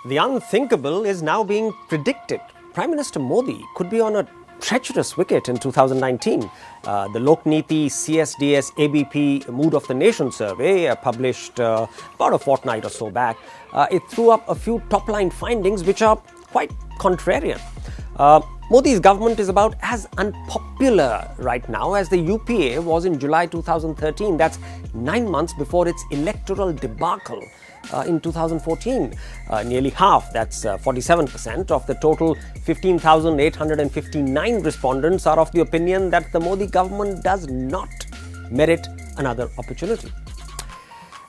The unthinkable is now being predicted. Prime Minister Modi could be on a treacherous wicket in 2019. The Lokniti CSDS ABP Mood of the Nation survey published about a fortnight or so back, it threw up a few top-line findings which are quite contrarian. Modi's government is about as unpopular right now as the UPA was in July 2013. That's 9 months before its electoral debacle in 2014. Nearly half, that's 47% of the total 15,859 respondents are of the opinion that the Modi government does not merit another opportunity.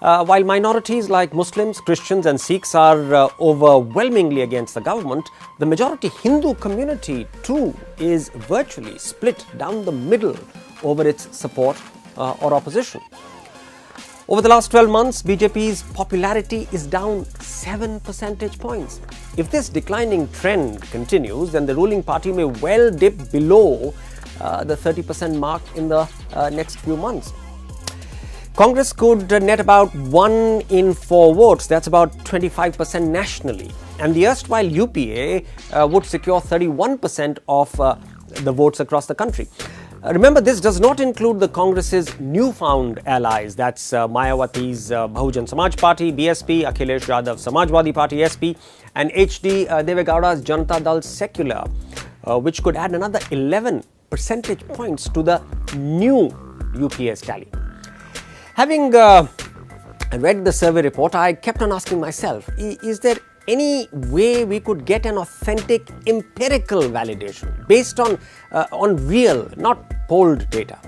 While minorities like Muslims, Christians and Sikhs are overwhelmingly against the government, the majority Hindu community too is virtually split down the middle over its support or opposition. Over the last 12 months, BJP's popularity is down 7 percentage points. If this declining trend continues, then the ruling party may well dip below the 30% mark in the next few months. Congress could net about 1 in 4 votes, that's about 25% nationally, and the erstwhile UPA would secure 31% of the votes across the country. Remember, this does not include the Congress's newfound allies, that's Mayawati's Bahujan Samaj Party, BSP, Akhilesh Yadav Samajwadi Party, SP, and HD Deve Gowda's Janata Dal Secular, which could add another 11 percentage points to the new UPA's tally. Having read the survey report, I kept on asking myself, is there any way we could get an authentic empirical validation based on real, not polled data?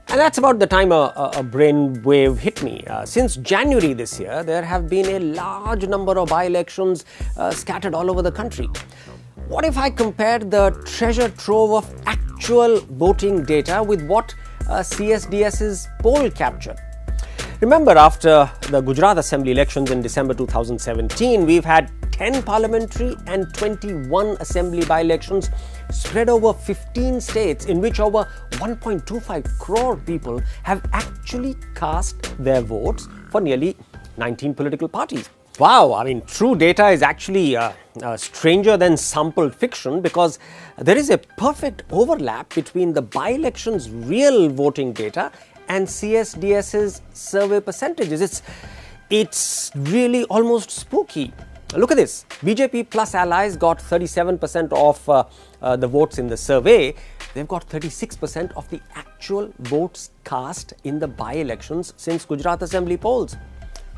And that's about the time a brainwave hit me. Since January this year, there have been a large number of by-elections scattered all over the country. What if I compared the treasure trove of actual voting data with what CSDS's poll captured? Remember, after the Gujarat Assembly elections in December 2017, we've had 10 parliamentary and 21 assembly by-elections spread over 15 states in which over 1.25 crore people have actually cast their votes for nearly 19 political parties. Wow, I mean, true data is actually stranger than sampled fiction, because there is a perfect overlap between the by-elections' real voting data and CSDS's survey percentages. It's really almost spooky. Look at this. BJP plus allies got 37% of the votes in the survey. They've got 36% of the actual votes cast in the by-elections since Gujarat Assembly polls.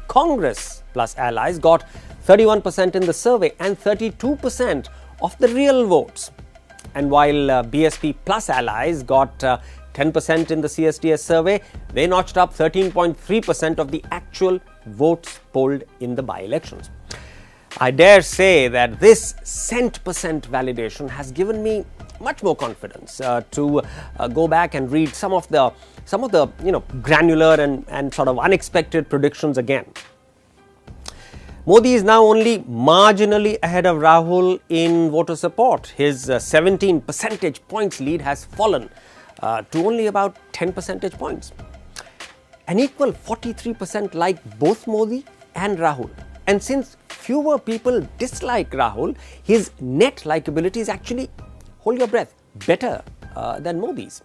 Congress plus allies got 31% in the survey and 32% of the real votes. And while BSP plus allies got 10% in the CSDS survey, they notched up 13.3% of the actual votes polled in the by-elections. I dare say that this cent percent validation has given me much more confidence to go back and read some of the granular and sort of unexpected predictions again. Modi is now only marginally ahead of Rahul in voter support. His 17 percentage points lead has fallen to only about 10 percentage points. An equal 43% like both Modi and Rahul. And since fewer people dislike Rahul, his net likability is actually, hold your breath, better than Modi's.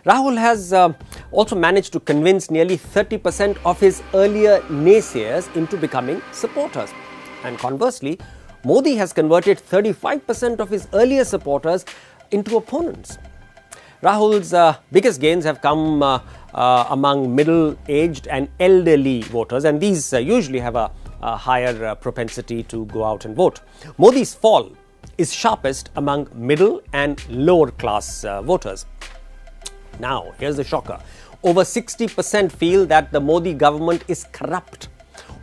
Rahul has also managed to convince nearly 30% of his earlier naysayers into becoming supporters. And conversely, Modi has converted 35% of his earlier supporters into opponents. Rahul's biggest gains have come among middle-aged and elderly voters, and these usually have a higher propensity to go out and vote. Modi's fall is sharpest among middle and lower class voters. Now, here's the shocker. Over 60% feel that the Modi government is corrupt.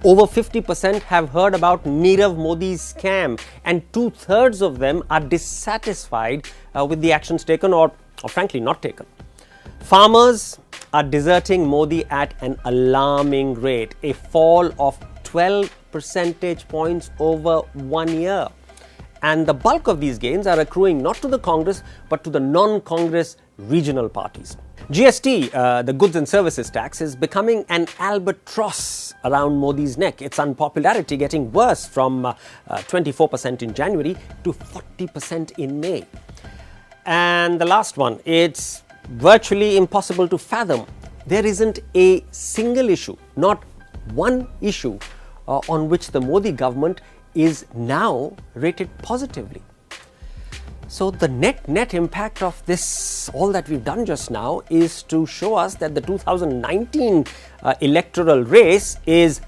Over 50% have heard about Nirav Modi's scam, and 2/3 of them are dissatisfied with the actions taken or frankly not taken. Farmers are deserting Modi at an alarming rate, a fall of 12 percentage points over 1 year. And the bulk of these gains are accruing not to the Congress but to the non-Congress regional parties. GST, the goods and services tax, is becoming an albatross around Modi's neck. Its unpopularity getting worse from 24% in January to 40% in May. And the last one, it's virtually impossible to fathom. There isn't a single issue, not one issue, on which the Modi government is now rated positively. So the net impact of this, all that we've done just now, is to show us that the 2019 electoral race is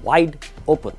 wide open.